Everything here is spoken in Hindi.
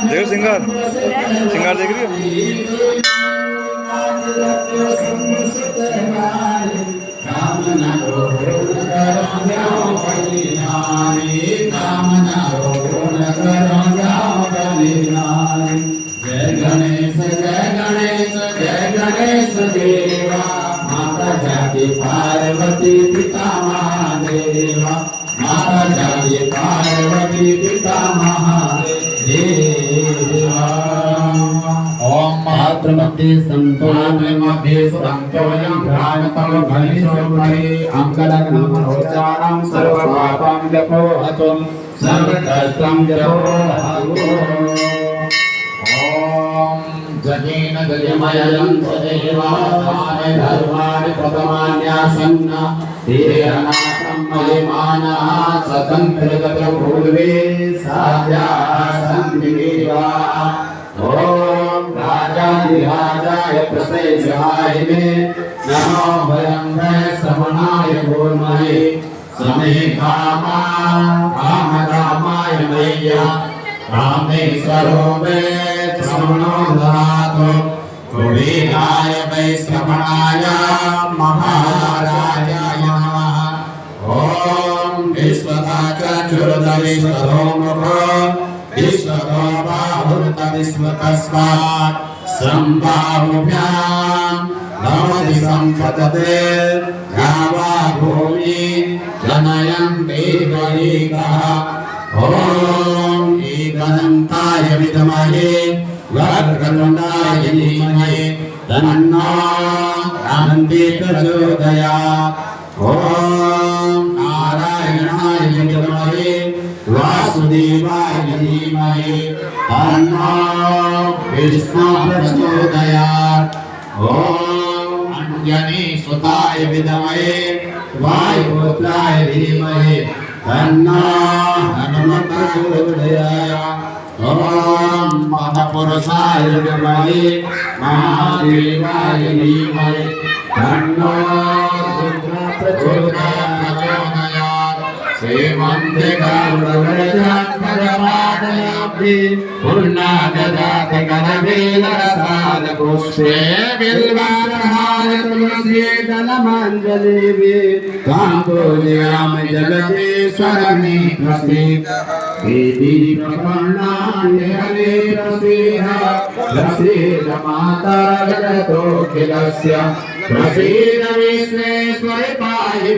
देखो सिंगार सिंगार देख रही हो। जय गणेश जय गणेश जय गणेश देवा माता जाके पार्वती पिता महादेवा माता जाके पार्वती पिता महादेवा ओम मातृमध्ये संतोषमध्ये संतोयं भ्रामतं भविष्यति अंकलग्नमोचारं सर्वपापं जपो हतुं सर्वकष्टं जपो हतुं जगेन गजमयं तदेवाय धर्माणि प्रथमान्यासन्न तेरनाथं महिमानः स्वतन्त्रगतपूर्वे साध्यासन्निदेवा ॐ राजाधिराजाय प्रसेव्याय नमो वयं श्रवणाय गुर्महे समे कामा कामरामाय मय्या रामेश्वरो मे श्रवणो ददातु कुबेराय वै श्रवणाय महाराजाय नमः ॐ विश्वताचक्षुर्दविश्वतो मुखो विश्वतो बाहुर्तविश्वतस्मात् सम्बाहुभ्यां नमति सम्पतते यावा भूमि जनयं देवैकः ॐ एकदन्ताय विद्महे वक्रतुण्डाय धीमहि तन्नो गान्धी प्रचोदयात् ॐ नारायणाय विद्महे वासुदेवाय धीमहि तन्नो विष्णु प्रचोदयात् ॐ अंजनी सुताय विद्महे वायुपुत्राय धीमहि तन्नो हनुमत् प्रचोदयात् ॐ महापुरुषाय विद्महे महादेवाय धीमहि तन्नो रुद्रः प्रचोदयात् श्रीमन्ते गरुडध्वजः पूर्णाददाति करवेलरसालपुष्पे बिल्वार्हाय तुलसी दलमञ्जलिवे काम्बोजां जगदीश्वरमे प्रसीद देवी प्रपन्नाय हरे प्रसीद प्रसीद माता जगतोऽखिलस्य प्रसीद विश्वेश्वरी पाहि